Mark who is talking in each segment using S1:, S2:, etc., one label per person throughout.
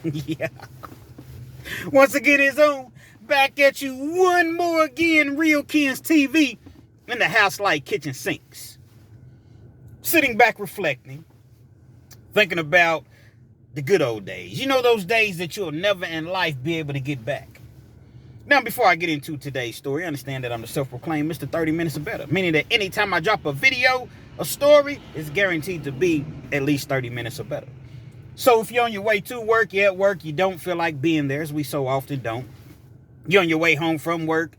S1: Yeah. Once again, it's on. Back at you one more again, Real Kens TV in the house like kitchen sinks. Sitting back reflecting, thinking about the good old days. You know, those days that you'll never in life be able to get back. Now, before I get into today's story, understand that I'm the self-proclaimed Mr. 30 Minutes or Better, meaning that anytime I drop a video, a story, it's guaranteed to be at least 30 minutes or better. So if you're on your way to work, you're at work, you don't feel like being there, as we so often don't. You're on your way home from work,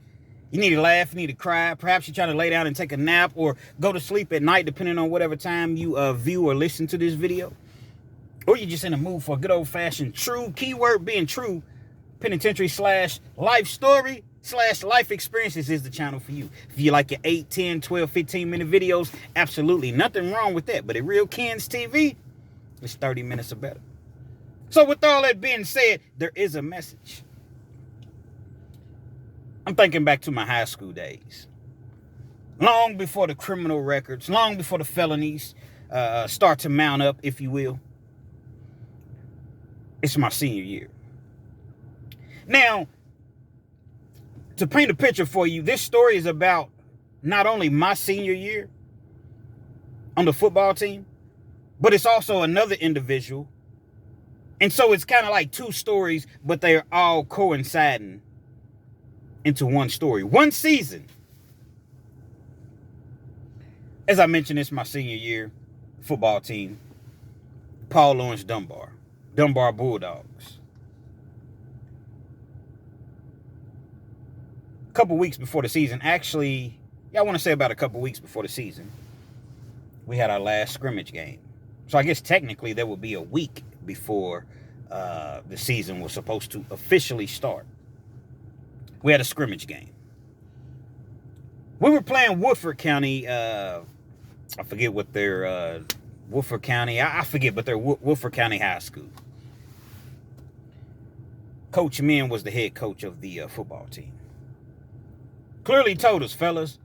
S1: you need to laugh, you need to cry, perhaps you're trying to lay down and take a nap or go to sleep at night, depending on whatever time you view or listen to this video. Or you're just in a mood for a good old-fashioned true, keyword being true, penitentiary / life story / life experiences is the channel for you. If you like your 8, 10, 12, 15-minute videos, absolutely nothing wrong with that. But at Real Kens TV, it's 30 minutes or better. So with all that being said, there is a message. I'm thinking back to my high school days. Long before the criminal records, long before the felonies start to mount up, if you will. It's my senior year. Now, to paint a picture for you, this story is about not only my senior year on the football team, but it's also another individual. And so it's kind of like two stories, but they're all coinciding into one story, one season. As I mentioned, it's my senior year football team, Paul Lawrence Dunbar Bulldogs. A couple weeks before the season, actually, I want to say about a couple weeks before the season, we had our last scrimmage game. So I guess technically there would be a week before the season was supposed to officially start. We had a scrimmage game. We were playing Woodford County. I forget what their Woodford County. I forget, but they're Woodford County High School. Coach Min was the head coach of the football team. Clearly told us, fellas,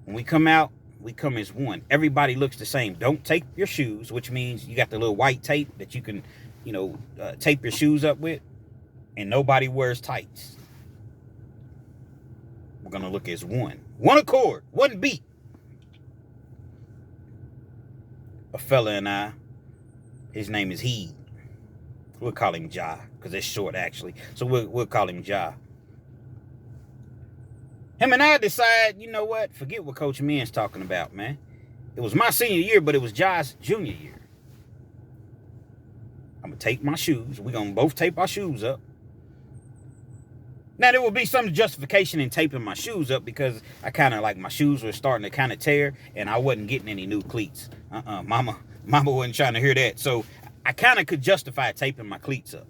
S1: when we come out, we come as one. Everybody looks the same. Don't tape your shoes, which means you got the little white tape that you can, tape your shoes up with. And nobody wears tights. We're going to look as one. One accord, one beat. A fella and I, his name is He. We'll call him Ja, because it's short, actually. So we'll call him Ja. Him and I decide, you know what? Forget what Coach Min's talking about, man. It was my senior year, but it was Ja's junior year. I'm going to take my shoes. We're going to both tape our shoes up. Now, there will be some justification in taping my shoes up because I kind of my shoes were starting to kind of tear and I wasn't getting any new cleats. Mama wasn't trying to hear that. So I kind of could justify taping my cleats up.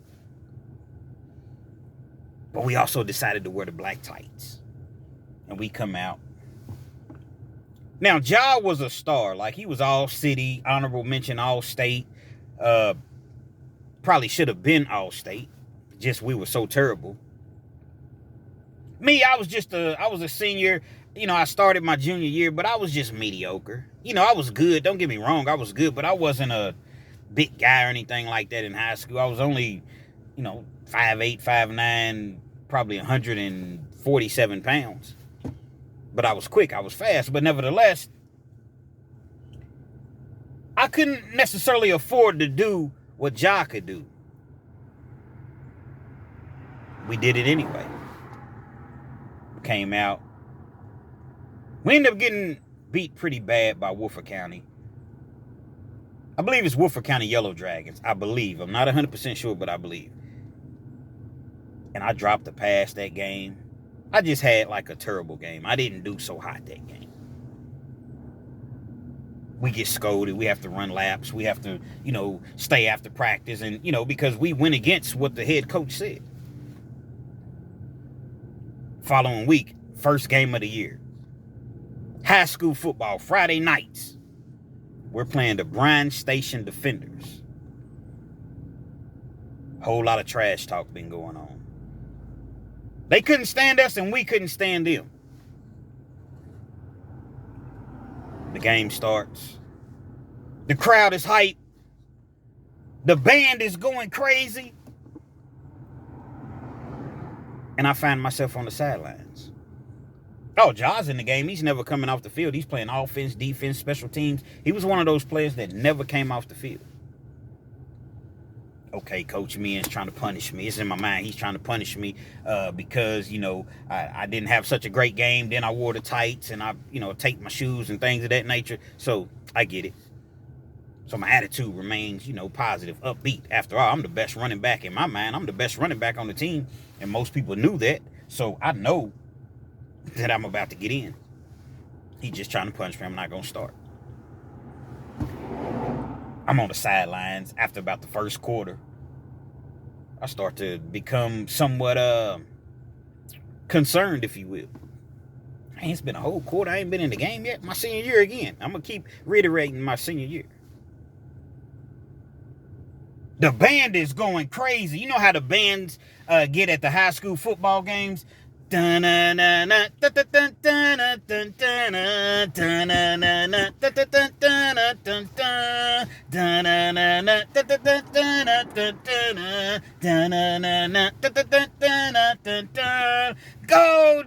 S1: But we also decided to wear the black tights. And we come out. Now, Ja was a star. He was all city, honorable mention, all state. Probably should have been all state. Just we were so terrible. Me, I was a senior. I started my junior year, but I was just mediocre. I was good. Don't get me wrong. I was good, but I wasn't a big guy or anything like that in high school. I was only, 5'8", 5'9", probably 147 pounds. But I was quick. I was fast. But nevertheless, I couldn't necessarily afford to do what Ja could do. We did it anyway. Came out. We ended up getting beat pretty bad by Woodford County. I believe it's Woodford County Yellow Dragons. I believe. I'm not 100% sure, but I believe. And I dropped the pass that game. I just had a terrible game. I didn't do so hot that game. We get scolded. We have to run laps. We have to, stay after practice. And, because we went against what the head coach said. Following week, first game of the year. High school football, Friday nights. We're playing the Bryan Station Defenders. Whole lot of trash talk been going on. They couldn't stand us and we couldn't stand them. The game starts. The crowd is hyped. The band is going crazy. And I find myself on the sidelines. Oh, Jaws in the game. He's never coming off the field. He's playing offense, defense, special teams. He was one of those players that never came off the field. Okay, Coach Meehan's trying to punish me. It's in my mind. He's trying to punish me because, I didn't have such a great game. Then I wore the tights and I, take my shoes and things of that nature. So I get it. So my attitude remains, positive, upbeat. After all, I'm the best running back in my mind. I'm the best running back on the team. And most people knew that. So I know that I'm about to get in. He's just trying to punish me. I'm not going to start. I'm on the sidelines after about the first quarter. I start to become somewhat concerned, if you will. It's been a whole quarter. I ain't been in the game yet. My senior year again. I'm going to keep reiterating my senior year. The band is going crazy. You know how the bands get at the high school football games? Go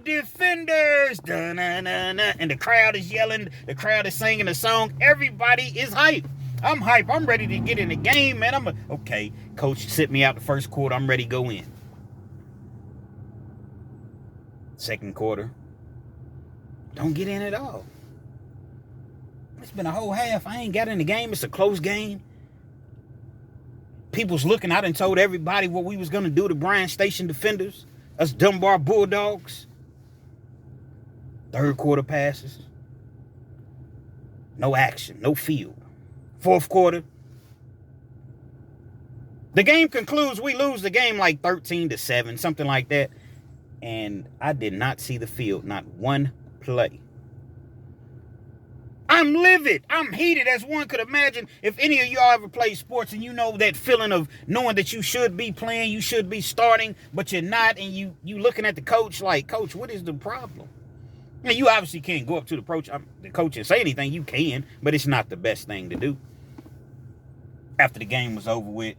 S1: Defenders! And the crowd is yelling. The crowd is singing the song. Everybody is hyped. I'm hyped. I'm ready to get in the game, man. Okay, coach, sit me out the first quarter. I'm ready to go in. Second quarter, don't get in at all. It's been a whole half. I ain't got in the game. It's a close game. People's looking. I done told everybody what we was going to do to Bryan Station Defenders, us Dunbar Bulldogs. Third quarter passes. No action, no field. Fourth quarter. The game concludes. We lose the game like 13-7, something like that. And I did not see the field, not one play. I'm livid. I'm heated, as one could imagine. If any of y'all ever played sports and you know that feeling of knowing that you should be playing, you should be starting, but you're not, and you looking at the coach like, Coach, what is the problem? Now, you obviously can't go up to the coach and say anything. You can, but it's not the best thing to do. After the game was over with,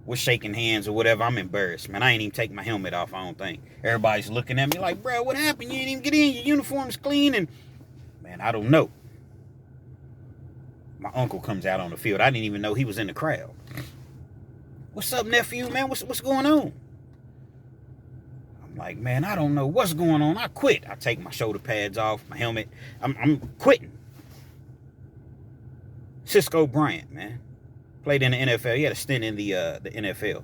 S1: we're shaking hands or whatever. I'm embarrassed, man. I ain't even take my helmet off, I don't think. Everybody's looking at me like, bro, what happened? You didn't even get in. Your uniform's clean. And, man, I don't know. My uncle comes out on the field. I didn't even know he was in the crowd. What's up, nephew, man? What's going on? I'm like, man, I don't know what's going on. I quit. I take my shoulder pads off, my helmet. I'm quitting. Cisco Bryant, man. Played in the NFL. He had a stint in the NFL.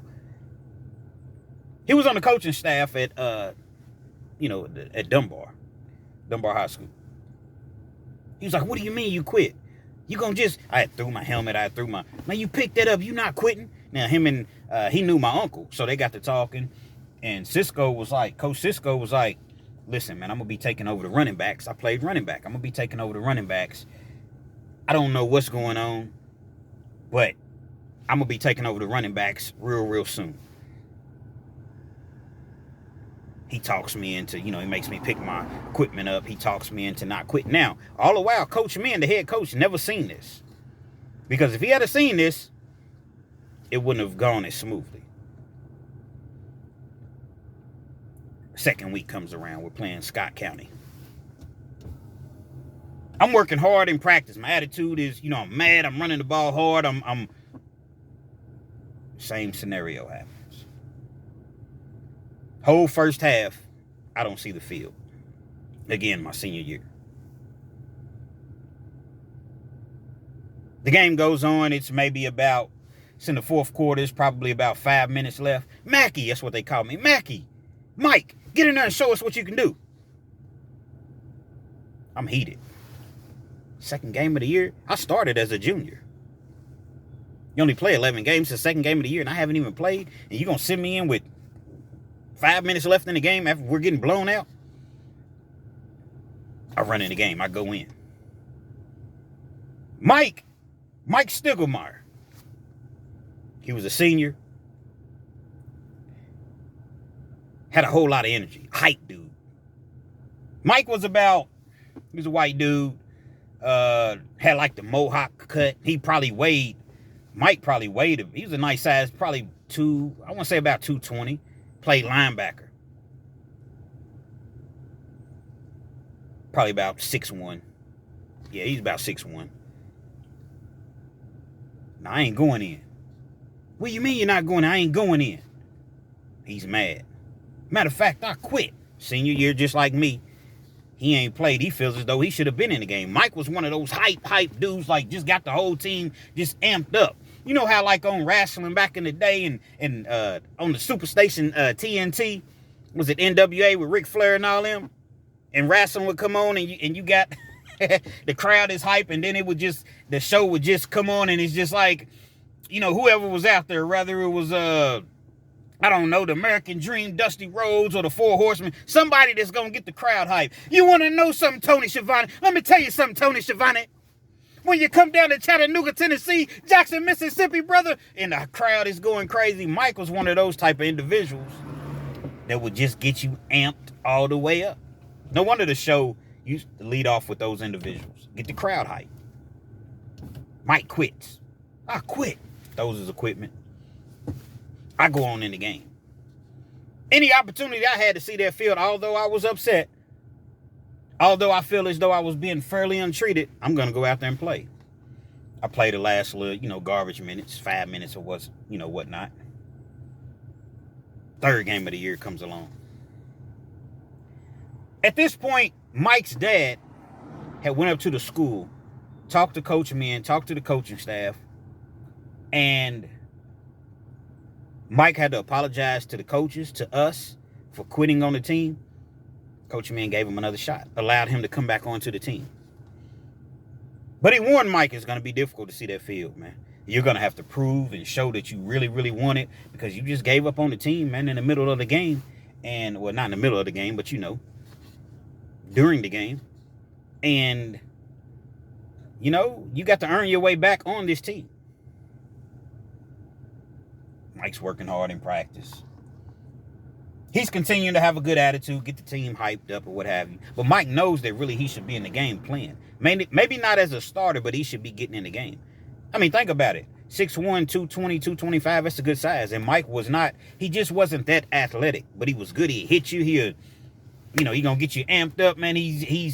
S1: He was on the coaching staff at Dunbar High School. He was like, what do you mean you quit? You gonna just... I threw my helmet. Man, you picked that up. You not quitting? Now, him and... he knew my uncle. So they got to talking. And Coach Cisco was like, listen, man, I'm going to be taking over the running backs. I played running back. I'm going to be taking over the running backs. I don't know what's going on, but I'm going to be taking over the running backs real soon. He talks me into, he makes me pick my equipment up. He talks me into not quitting. Now, all the while, Coach Mann, the head coach, never seen this. Because if he had seen this, it wouldn't have gone as smoothly. Second week comes around. We're playing Scott County. I'm working hard in practice. My attitude is, I'm mad. I'm running the ball hard. I'm same scenario happens. Whole first half, I don't see the field. Again, my senior year. The game goes on. It's in the fourth quarter. It's probably about 5 minutes left. Mackie, that's what they call me. Mackie, Mike, get in there and show us what you can do. I'm heated. Second game of the year. I started as a junior. You only play 11 games. It's the second game of the year, and I haven't even played. And you're going to send me in with 5 minutes left in the game after we're getting blown out? I run in the game. I go in. Mike Stiglmeyer. He was a senior. Had a whole lot of energy. Hype dude. Mike was he was a white dude. Had like the mohawk cut. Mike probably weighed him. He was a nice size, probably about 220. Played linebacker. Probably about 6'1". Yeah, he's about 6'1". Now, I ain't going in. What do you mean you're not going in? I ain't going in. He's mad. Matter of fact, I quit. Senior year, just like me. He ain't played. He feels as though he should have been in the game. Mike was one of those hype dudes, like just got the whole team just amped up. You know how like on wrestling back in the day and on the Superstation TNT, was it NWA with Ric Flair and all them? And wrestling would come on and you got the crowd is hype, and then the show would just come on, and it's just like, you know, whoever was out there, whether it was I don't know, the American Dream, Dusty Rhodes, or the Four Horsemen, somebody that's gonna get the crowd hype. You wanna know something, Tony Schiavone? Let me tell you something, Tony Schiavone. When you come down to Chattanooga, Tennessee, Jackson, Mississippi, brother, and the crowd is going crazy, Mike was one of those type of individuals that would just get you amped all the way up. No wonder the show used to lead off with those individuals. Get the crowd hype. Mike quits. I quit. Those is equipment. I go on in the game. Any opportunity I had to see that field, although I was upset, although I feel as though I was being fairly untreated, I'm going to go out there and play. I play the last little, garbage minutes, 5 minutes or whatnot. Third game of the year comes along. At this point, Mike's dad had went up to the school, talked to Coach Men, talked to the coaching staff, and Mike had to apologize to the coaches, to us, for quitting on the team. Coach Men gave him another shot, allowed him to come back onto the team. But he warned Mike it's going to be difficult to see that field, man. You're going to have to prove and show that you really, really want it, because you just gave up on the team, man, in the middle of the game. And, well, not in the middle of the game, but, during the game. And, you got to earn your way back on this team. Mike's working hard in practice. He's continuing to have a good attitude, get the team hyped up or what have you. But Mike knows that really he should be in the game playing. Maybe not as a starter, but he should be getting in the game. I mean, think about it. 6'1", 220, 225, that's a good size. And Mike he just wasn't that athletic, but he was good. He hit you here. He going to get you amped up, man. He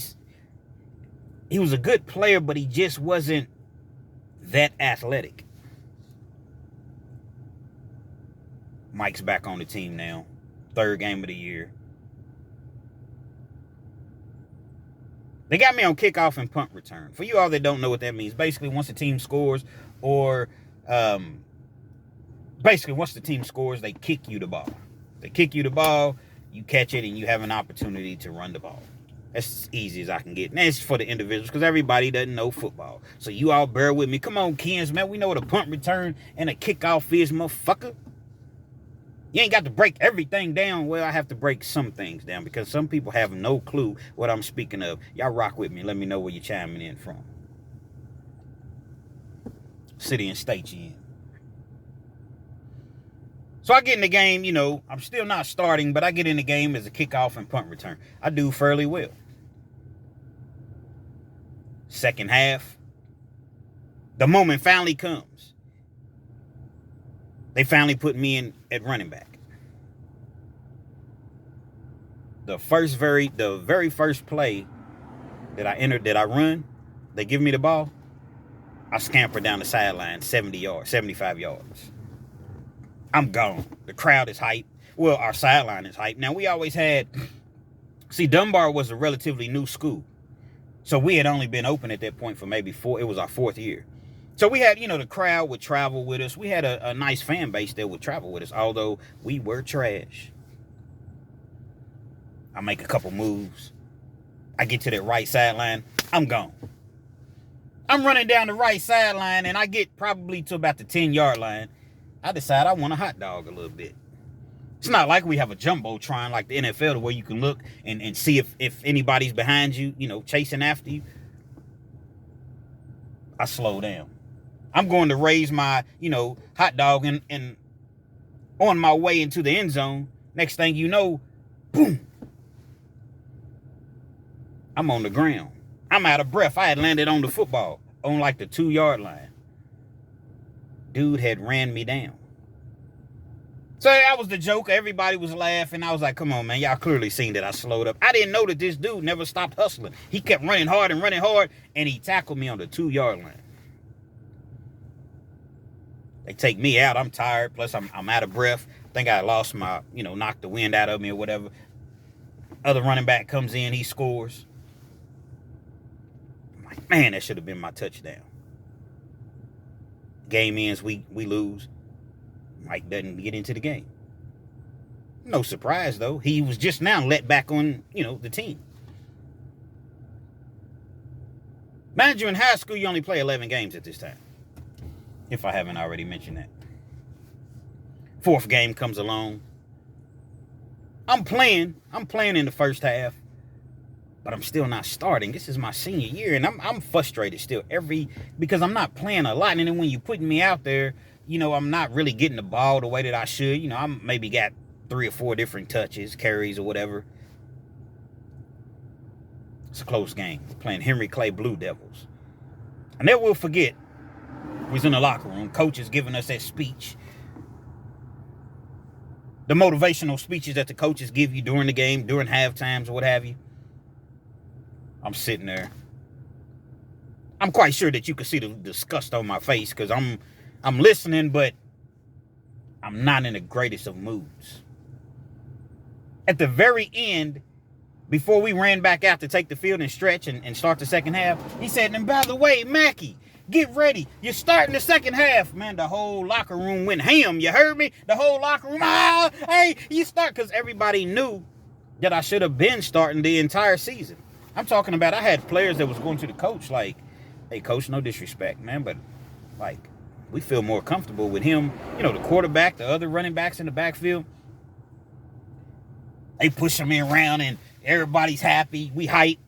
S1: was a good player, but he just wasn't that athletic. Mike's back on the team now. Third game of the year. They got me on kickoff and punt return. For you all that don't know what that means, basically once the team scores, or once the team scores, they kick you the ball. They kick you the ball, you catch it, and you have an opportunity to run the ball. That's as easy as I can get. And that's for the individuals, because everybody doesn't know football. So you all bear with me. Come on, Kens, man. We know what a punt return and a kickoff is, motherfucker. You ain't got to break everything down. Well, I have to break some things down, because some people have no clue what I'm speaking of. Y'all rock with me. Let me know where you're chiming in from. City and state you in. So I get in the game, I'm still not starting, but I get in the game as a kickoff and punt return. I do fairly well. Second half, the moment finally comes. They finally put me in at running back. The very first play that I run, they give me the ball, I scamper down the sideline 75 yards. I'm gone. The crowd is hyped. Well, our sideline is hyped. Now, we always had, Dunbar was a relatively new school. So we had only been open at that point for maybe it was our fourth year. So we had, the crowd would travel with us. We had a nice fan base that would travel with us, although we were trash. I make a couple moves. I get to that right sideline. I'm gone. I'm running down the right sideline, and I get probably to about the 10-yard line. I decide I want a hot dog a little bit. It's not like we have a jumbotron like the NFL, where you can look and see if anybody's behind you, chasing after you. I slow down. I'm going to raise my, hot dog and on my way into the end zone. Next thing you know, boom. I'm on the ground. I'm out of breath. I had landed on the football on like the 2-yard line. Dude had ran me down. So I was the joke. Everybody was laughing. I was like, come on, man. Y'all clearly seen that I slowed up. I didn't know that this dude never stopped hustling. He kept running hard, and he tackled me on the 2-yard line. They take me out. I'm tired. Plus, I'm out of breath. I think I lost my, knocked the wind out of me or whatever. Other running back comes in. He scores. I'm like, man, that should have been my touchdown. Game ends. We lose. Mike doesn't get into the game. No surprise, though. He was just now let back on, the team. Mind you, in high school, you only play 11 games at this time. If I haven't already mentioned that. 4th game comes along. I'm playing in the first half. But I'm still not starting. This is my senior year, and I'm frustrated still because I'm not playing a lot. And then when you're putting me out there, I'm not really getting the ball the way that I should. I maybe got 3 or 4 different touches, carries, or whatever. It's a close game. We're playing Henry Clay Blue Devils. I never will forget. We was in the locker room. Coach is giving us that speech. The motivational speeches that the coaches give you during the game, during halftimes, or what have you. I'm sitting there. I'm quite sure that you can see the disgust on my face because I'm listening, but I'm not in the greatest of moods. At the very end, before we ran back out to take the field and stretch and start the second half, he said, and by the way, Mackie, get ready. You're starting the second half. Man, the whole locker room went ham. You heard me? The whole locker room, hey, you start. Because everybody knew that I should have been starting the entire season. I'm talking about I had players that was going to the coach like, hey, coach, no disrespect, man, but, like, we feel more comfortable with him. The quarterback, the other running backs in the backfield. They push me around, and everybody's happy. We hype.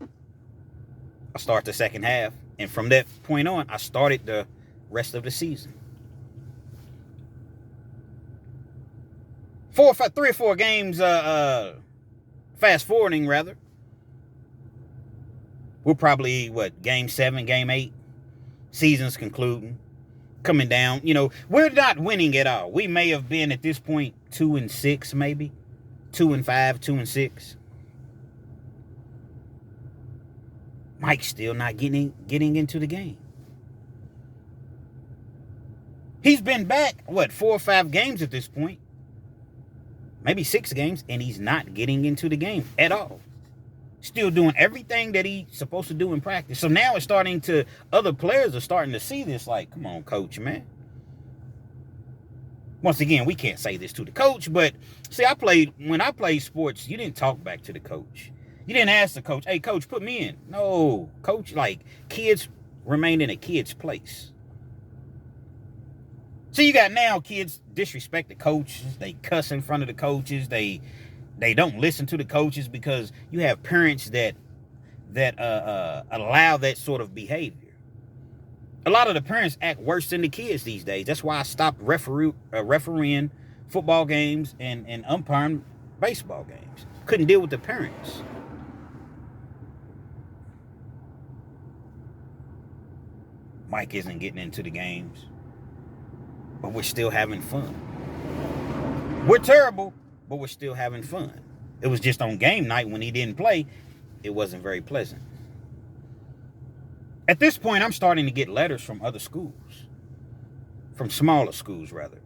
S1: I start the second half. And from that point on, I started the rest of the season. 3 or 4 games, fast forwarding rather. We're probably, game 7, game 8. Season's concluding. Coming down. We're not winning at all. We may have been at this point 2-6 maybe. 2-5, 2-6. Mike's still not getting into the game. He's been back, 4 or 5 games at this point. Maybe 6 games, and he's not getting into the game at all. Still doing everything that he's supposed to do in practice. So now it's other players are starting to see this like, come on, coach, man. Once again, we can't say this to the coach, but see, when I played sports, you didn't talk back to the coach. You didn't ask the coach, hey, coach, put me in. No, coach, kids remain in a kid's place. So you got now kids disrespect the coaches. They cuss in front of the coaches. They don't listen to the coaches because you have parents that allow that sort of behavior. A lot of the parents act worse than the kids these days. That's why I stopped refereeing football games and umpiring baseball games. Couldn't deal with the parents. Mike isn't getting into the games, but we're still having fun. We're terrible, but we're still having fun. It was just on game night when he didn't play, it wasn't very pleasant. At this point, I'm starting to get letters from other schools. From smaller schools, rather.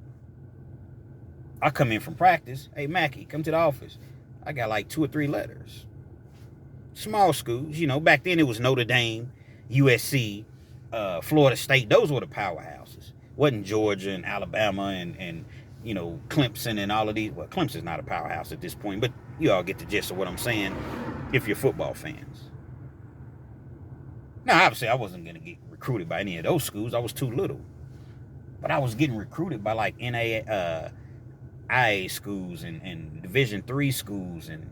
S1: I come in from practice. Hey, Mackie, come to the office. I got 2 or 3 letters. Small schools. Back then it was Notre Dame, USC, Florida State. Those were the powerhouses. Wasn't Georgia and Alabama and Clemson and all of these. Well, Clemson's not a powerhouse at this point, but you all get the gist of what I'm saying if you're football fans. Now, obviously, I wasn't going to get recruited by any of those schools. I was too little. But I was getting recruited by IA schools and Division III schools. And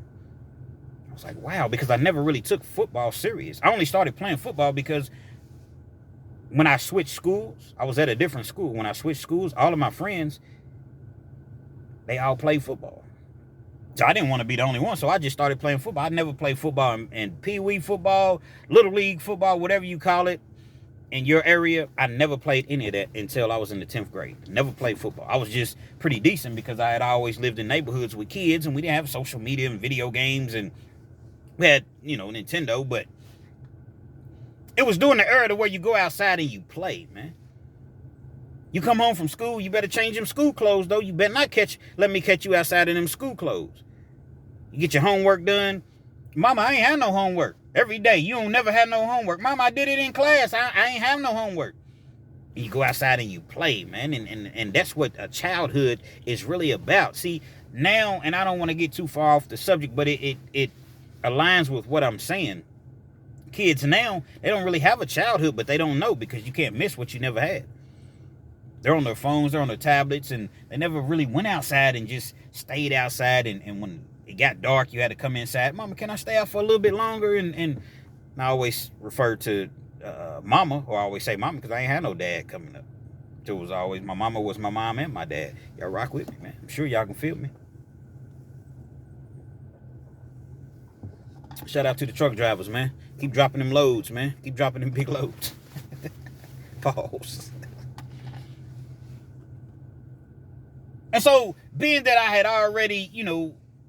S1: I was like, wow, because I never really took football serious. I only started playing football because when I switched schools, I was at a different school. When I switched schools, all of my friends, they all played football. So I didn't want to be the only one, so I just started playing football. I never played football in Pee Wee football, Little League football, whatever you call it, in your area, I never played any of that until I was in the 10th grade. Never played football. I was just pretty decent because I had always lived in neighborhoods with kids, and we didn't have social media and video games, and we had, Nintendo, but it was during the era where you go outside and you play, man. You come home from school, you better change them school clothes, though. You better not let me catch you outside in them school clothes. You get your homework done. Mama, I ain't have no homework. Every day, you don't never have no homework. Mama, I did it in class. I ain't have no homework. You go outside and you play, man. And that's what a childhood is really about. See, now, and I don't want to get too far off the subject, but it aligns with what I'm saying. Kids now, they don't really have a childhood, but they don't know because you can't miss what you never had. They're on their phones, they're on their tablets, and they never really went outside and just stayed outside. And when it got dark, you had to come inside. Mama, can I stay out for a little bit longer? And I always refer to mama, or I always say mama, because I ain't had no dad coming up. It was always, my mama was my mom and my dad. Y'all rock with me, man. I'm sure y'all can feel me. Shout out to the truck drivers, man. Keep dropping them loads, man. Keep dropping them big loads. Pause. And so, being that I had already,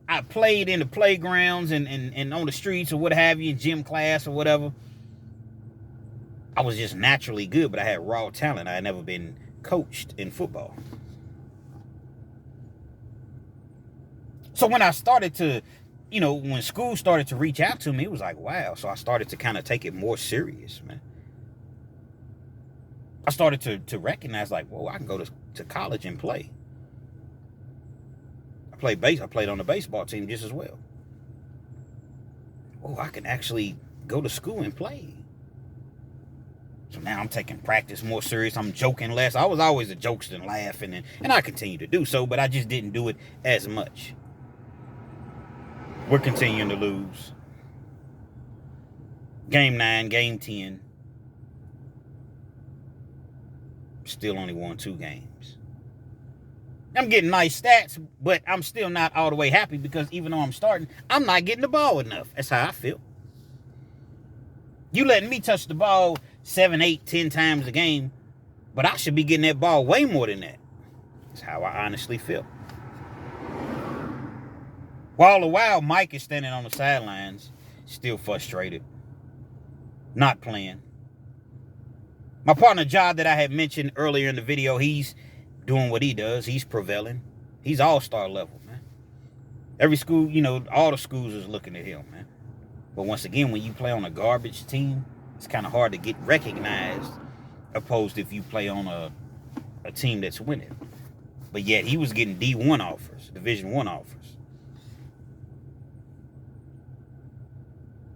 S1: I played in the playgrounds and on the streets or what have you, in gym class or whatever, I was just naturally good, but I had raw talent. I had never been coached in football. So when I started to, when school started to reach out to me, it was like, wow. So I started to kind of take it more serious, man. I started to recognize, like, whoa, I can go to college and play. I played on the baseball team just as well. Oh, I can actually go to school and play. So now I'm taking practice more serious. I'm joking less. I was always a jokester and laughing, and I continue to do so, but I just didn't do it as much. We're continuing to lose. Game 9, game 10. Still only won 2 games. I'm getting nice stats, but I'm still not all the way happy because even though I'm starting, I'm not getting the ball enough. That's how I feel. You letting me touch the ball 7, 8, 10 times a game, but I should be getting that ball way more than that. That's how I honestly feel. All the while, Mike is standing on the sidelines, still frustrated, not playing. My partner, John, that I had mentioned earlier in the video, he's doing what he does. He's prevailing. He's all-star level, man. Every school, all the schools is looking at him, man. But once again, when you play on a garbage team, it's kind of hard to get recognized opposed to if you play on a team that's winning. But yet, he was getting D1 offers, Division I offers.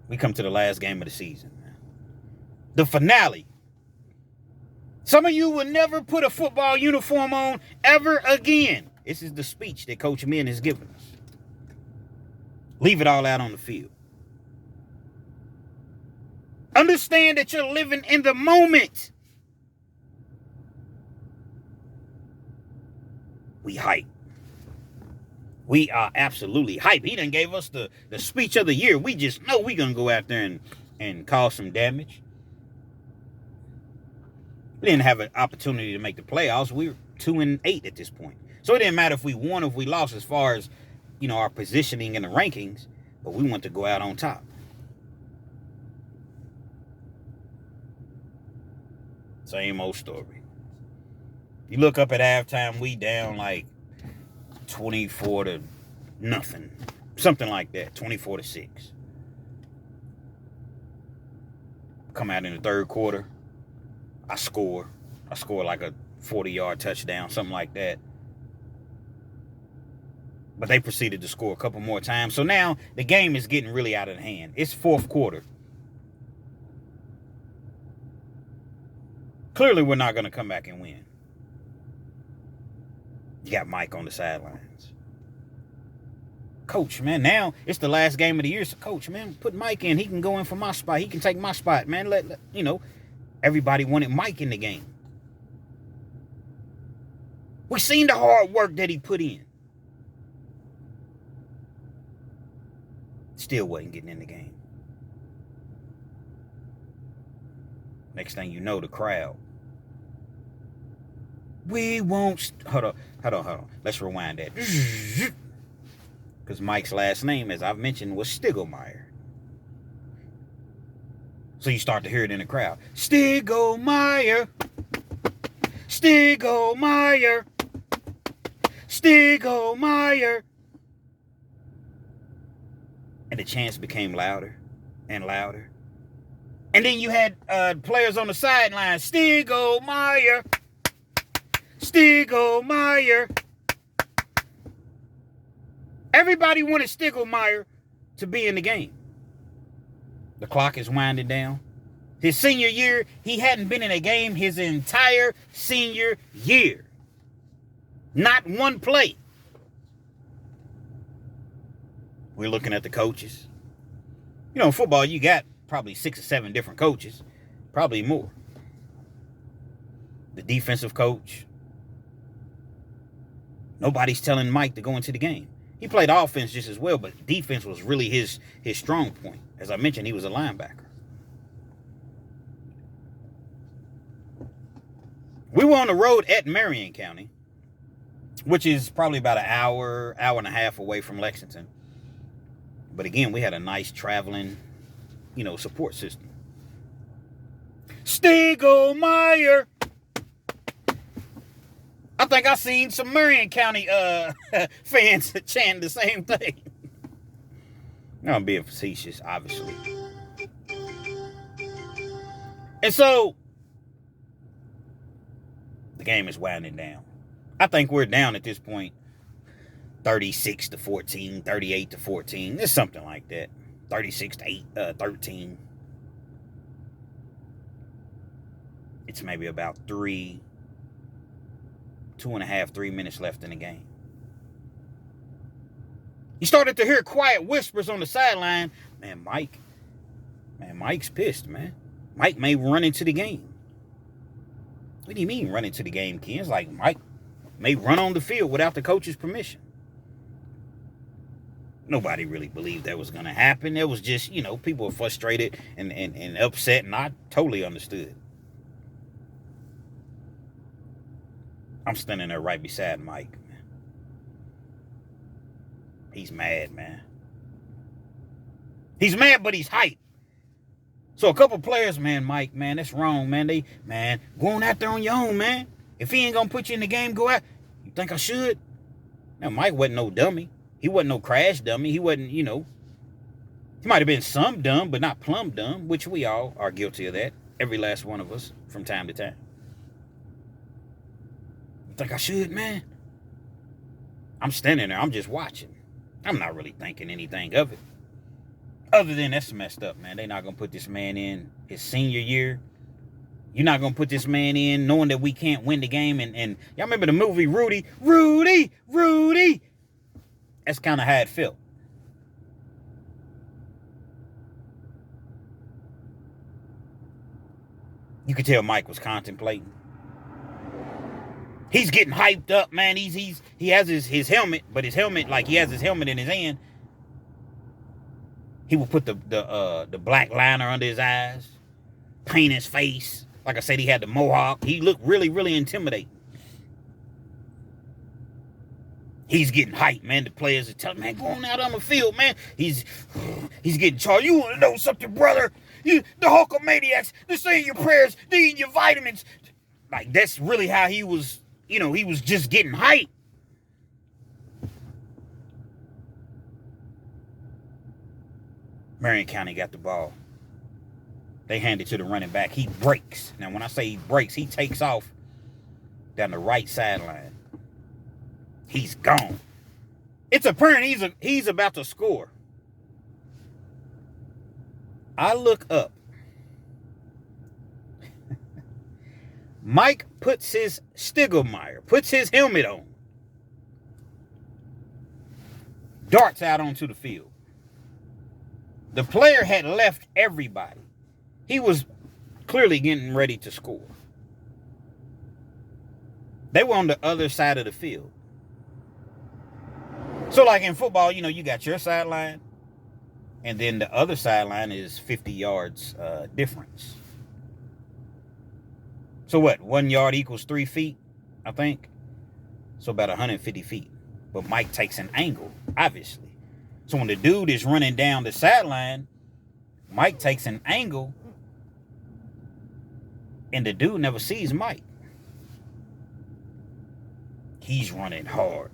S1: We come to the last game of the season, man. The finale. Some of you will never put a football uniform on ever again. This is the speech that Coach Min has given us. Leave it all out on the field. Understand that you're living in the moment. We hype. We are absolutely hype. He done gave us the speech of the year. We just know we're going to go out there and cause some damage. We didn't have an opportunity to make the playoffs. We were 2-8 at this point. So it didn't matter if we won or if we lost as far as, our positioning in the rankings. But we want to go out on top. Same old story. You look up at halftime, we down like 24-0. Something like that. 24-6. Come out in the third quarter. I score like a 40-yard touchdown, something like that. But they proceeded to score a couple more times. So now the game is getting really out of hand. It's fourth quarter. Clearly, we're not going to come back and win. You got Mike on the sidelines. Coach, man, now it's the last game of the year. So, Coach, man, put Mike in. He can go in for my spot. He can take my spot, man. Everybody wanted Mike in the game. We seen the hard work that he put in. Still wasn't getting in the game. Next thing you know, the crowd. We won't. Hold on. Let's rewind that. Because Mike's last name, as I've mentioned, was Stiglmeyer. So you start to hear it in the crowd. Stiglmeyer. Stiglmeyer. Stiglmeyer. And the chants became louder and louder. And then you had players on the sideline. Stiglmeyer. Stiglmeyer. Everybody wanted Stiglmeyer to be in the game. The clock is winding down. His senior year, he hadn't been in a game his entire senior year. Not one play. We're looking at the coaches. You know, in football, you got probably 6 or 7 different coaches. Probably more. The defensive coach. Nobody's telling Mike to go into the game. He played offense just as well, but defense was really his strong point. As I mentioned, he was a linebacker. We were on the road at Marion County, which is probably about an hour and a half away from Lexington. But again, we had a nice traveling, support system. Stiglmeyer. I think I seen some Marion County fans chanting the same thing. I'm being facetious, obviously. And so, the game is winding down. I think we're down at this point 36-14, 38-14. It's something like that. 36-13. It's maybe about 2.5, 3 minutes left in the game. You started to hear quiet whispers on the sideline. Mike's pissed, man. Mike may run into the game. What do you mean run into the game, Ken? It's like Mike may run on the field without the coach's permission. Nobody really believed that was going to happen. It was just, people were frustrated and upset, and I totally understood. I'm standing there right beside Mike. He's mad, man. He's mad, but he's hyped. So a couple players, Mike, that's wrong, man. Go on out there on your own, man. If he ain't gonna put you in the game, go out. You think I should? Now, Mike wasn't no dummy. He wasn't no crash dummy. He wasn't, he might have been some dumb, but not plumb dumb, which we all are guilty of that. Every last one of us from time to time. You think I should, man? I'm standing there. I'm just watching. I'm not really thinking anything of it. Other than that's messed up, man. They're not going to put this man in his senior year. You're not going to put this man in knowing that we can't win the game. And y'all remember the movie Rudy? Rudy! That's kind of how it felt. You could tell Mike was contemplating. He's getting hyped up, man. He has his helmet, but his helmet, like he has his helmet in his hand. He will put the black liner under his eyes, paint his face. Like I said, he had the mohawk. He looked really, really intimidating. He's getting hyped, man. The players are telling him, man, go on out on the field, man. He's getting charged. You want to know something, brother? The Hulkamaniacs, they're saying your prayers, they're eating your vitamins. Like, that's really how he was, he was just getting hyped. Marion County got the ball. They hand it to the running back. He breaks. Now, when I say he breaks, he takes off down the right sideline. He's gone. It's apparent he's about to score. I look up. Mike puts his helmet on. Darts out onto the field. The player had left everybody. He was clearly getting ready to score. They were on the other side of the field. So like in football, you got your sideline, and then the other sideline is 50 yards difference. So what? 1 yard equals 3 feet, I think. So about 150 feet. But Mike takes an angle, obviously. So when the dude is running down the sideline, Mike takes an angle, and the dude never sees Mike. He's running hard.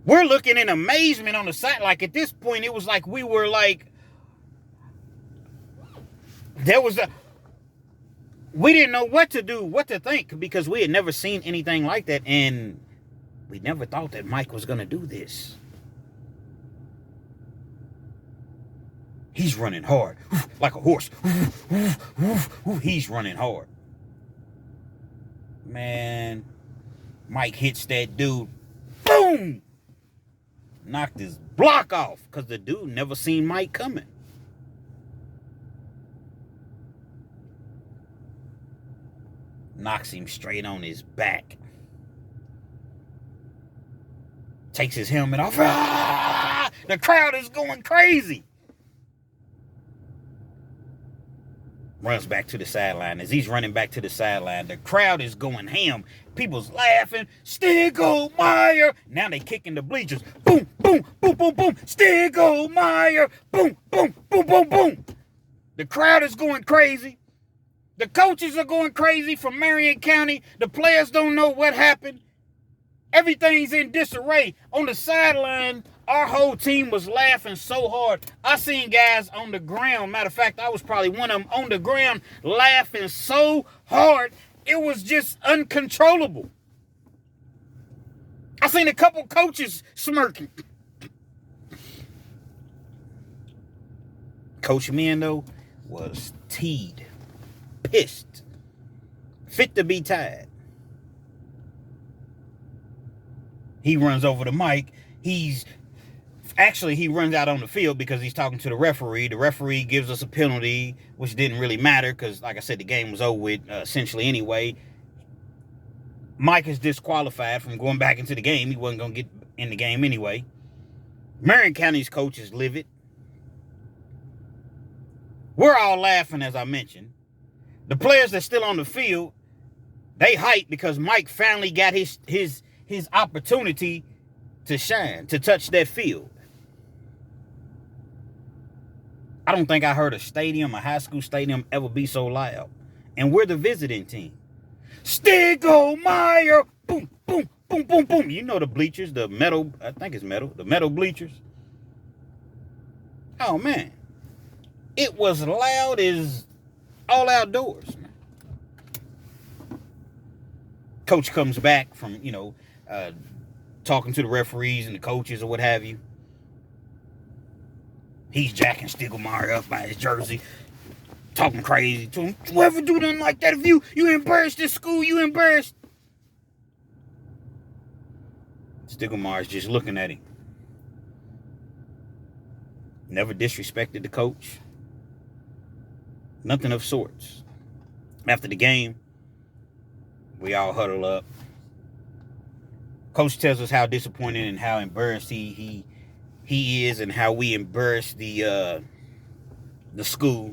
S1: We're looking in amazement on the side. Like at this point, it was like we were like, we didn't know what to do, what to think, because we had never seen anything like that, and we never thought that Mike was going to do this. He's running hard, like a horse. He's running hard. Man, Mike hits that dude. Boom! Knocked his block off, because the dude never seen Mike coming. Knocks him straight on his back. Takes his helmet off. Ah! The crowd is going crazy. Runs back to the sideline. As he's running back to the sideline, the crowd is going ham. People's laughing. Stiegelmeyer. Now they kicking the bleachers. Boom, boom, boom, boom, boom. Stiegelmeyer. Boom, boom, boom, boom, boom. The crowd is going crazy. The coaches are going crazy from Marion County. The players don't know what happened. Everything's in disarray. On the sideline, our whole team was laughing so hard. I seen guys on the ground. Matter of fact, I was probably one of them on the ground laughing so hard, it was just uncontrollable. I seen a couple coaches smirking. Coach Mando was teed, pissed, fit to be tied. He runs over to Mike. He runs out on the field because he's talking to the referee. The referee gives us a penalty, which didn't really matter because, like I said, the game was over with essentially anyway. Mike is disqualified from going back into the game. He wasn't going to get in the game anyway. Marion County's coach is livid. We're all laughing, as I mentioned. The players that's still on the field, they hype because Mike finally got his opportunity to shine, to touch that field. I don't think I heard a high school stadium, ever be so loud. And we're the visiting team. Stiegelmeyer! Boom, boom, boom, boom, boom. You know the bleachers, the metal, I think it's metal, the metal bleachers. Oh, man. It was loud as all outdoors, man. Coach comes back from, talking to the referees and the coaches or what have you. He's jacking Stiegelmeyer up by his jersey, talking crazy to him. You ever do nothing like that? If you embarrassed this school, you embarrassed. Stiegelmeyer's just looking at him. Never disrespected the coach. Nothing of sorts. After the game, we all huddle up. Coach tells us how disappointed and how embarrassed he is, and how we embarrassed the school,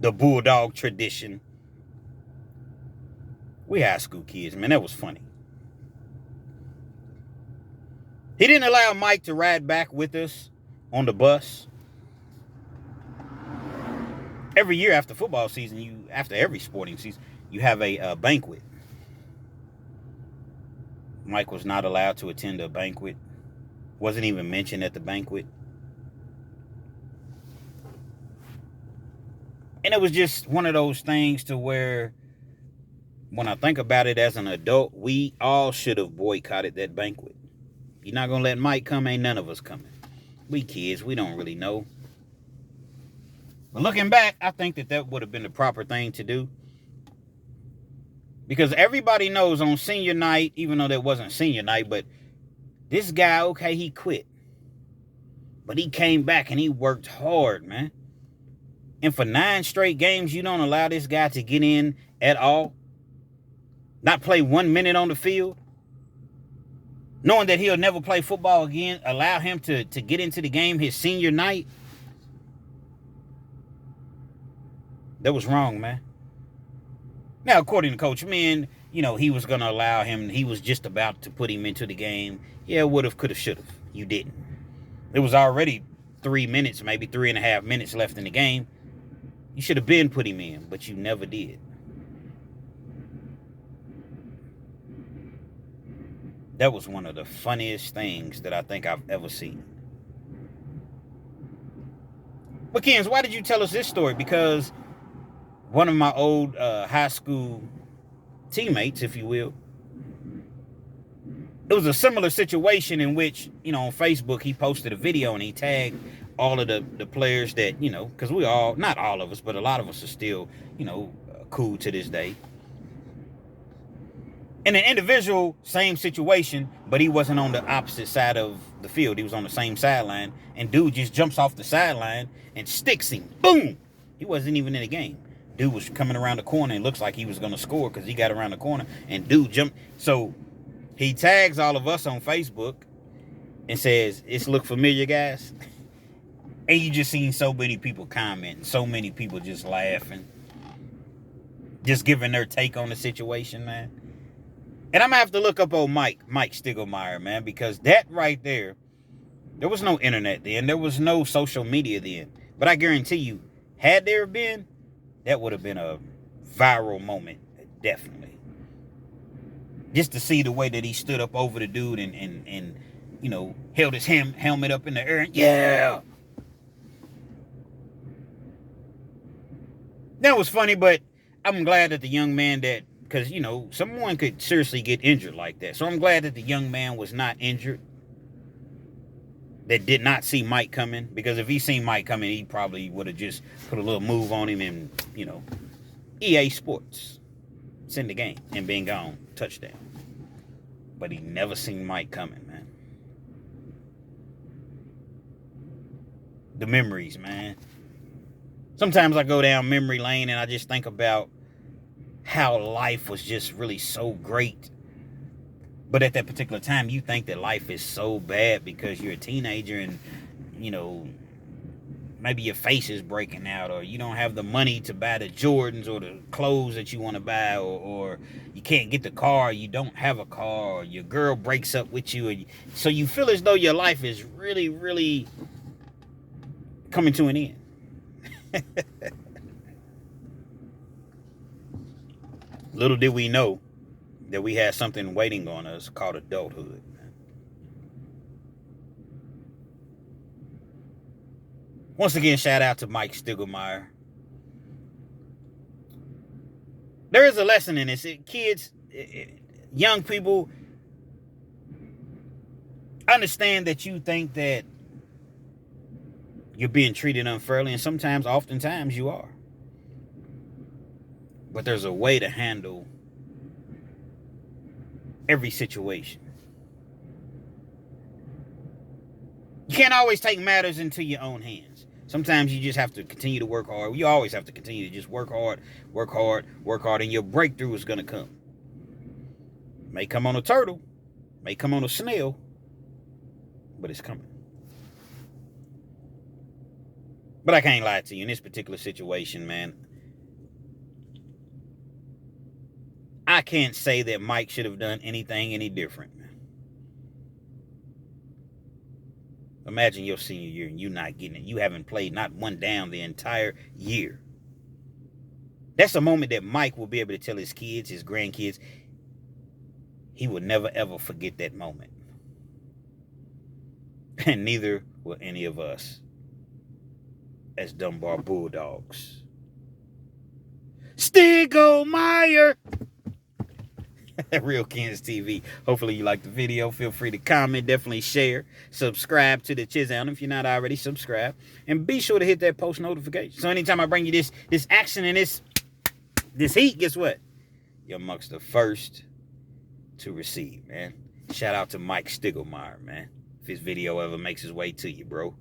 S1: the Bulldog tradition. We high school kids, man. That was funny. He didn't allow Mike to ride back with us on the bus. Every year after football season, after every sporting season, you have a banquet. Mike was not allowed to attend a banquet. Wasn't even mentioned at the banquet. And it was just one of those things to where, when I think about it as an adult, we all should have boycotted that banquet. You're not going to let Mike come, ain't none of us coming. We kids, we don't really know. But looking back, I think that would have been the proper thing to do. Because everybody knows on senior night, even though that wasn't senior night, but this guy, okay, he quit. But he came back and he worked hard, man. And for 9 straight games, you don't allow this guy to get in at all. Not play 1 minute on the field. Knowing that he'll never play football again, allow him to get into the game his senior night. That was wrong, man. Now, according to Coach Min, he was going to allow him. He was just about to put him into the game. Yeah, would have, could have, should have. You didn't. It was already 3 minutes, maybe 3.5 minutes left in the game. You should have been put him in, but you never did. That was one of the funniest things that I think I've ever seen. But Kens, why did you tell us this story? Because one of my old high school teammates, if you will, it was a similar situation in which, on Facebook, he posted a video and he tagged all of the players that, because we all, not all of us, but a lot of us are still, cool to this day. And an individual, same situation, but he wasn't on the opposite side of the field. He was on the same sideline, and dude just jumps off the sideline and sticks him. Boom! He wasn't even in the game. Dude was coming around the corner and looks like he was going to score because he got around the corner, and dude jumped. So he tags all of us on Facebook and says, "It's look familiar, guys?" And you just seen so many people commenting, so many people just laughing, just giving their take on the situation, man. And I'm going to have to look up old Mike Stiegelmeier, man, because that right there was no internet then. There was no social media then. But I guarantee you, had there been, that would have been a viral moment, definitely. Just to see the way that he stood up over the dude and held his helmet up in the air. And, yeah! That was funny, but I'm glad that the young man because, someone could seriously get injured like that. So I'm glad that the young man was not injured, that did not see Mike coming. Because if he seen Mike coming, he probably would have just put a little move on him and, EA Sports, send the game and been gone, touchdown. But he never seen Mike coming, man. The memories, man. Sometimes I go down memory lane and I just think about how life was just really so great. But at that particular time, you think that life is so bad because you're a teenager and, maybe your face is breaking out, or you don't have the money to buy the Jordans or the clothes that you want to buy, or you can't get the car, you don't have a car, or your girl breaks up with you. So you feel as though your life is really, really coming to an end. Little did we know that we had something waiting on us called adulthood. Once again, shout out to Mike Stiegelmeier. There is a lesson in this. Kids, young people, understand that you think that you're being treated unfairly, and oftentimes you are. But there's a way to handle every situation. You can't always take matters into your own hands. Sometimes you just have to continue to work hard. You always have to continue to just work hard, and your breakthrough is going to come. May come on a turtle, may come on a snail, but it's coming. But I can't lie to you, in this particular situation, man, I can't say that Mike should have done anything any different. Imagine your senior year and you not getting it. You haven't played not one down the entire year. That's a moment that Mike will be able to tell his kids, his grandkids, he will never ever forget that moment. And neither will any of us as Dunbar Bulldogs. Stiegelmeier! Real Kens TV. Hopefully you like the video. Feel free to comment, definitely share, subscribe to the channel if you're not already subscribed, and be sure to hit that post notification. So anytime I bring you this action and this heat, guess what? You're amongst the first to receive, man. Shout out to Mike Stiegelmeier, man. If his video ever makes his way to you, bro.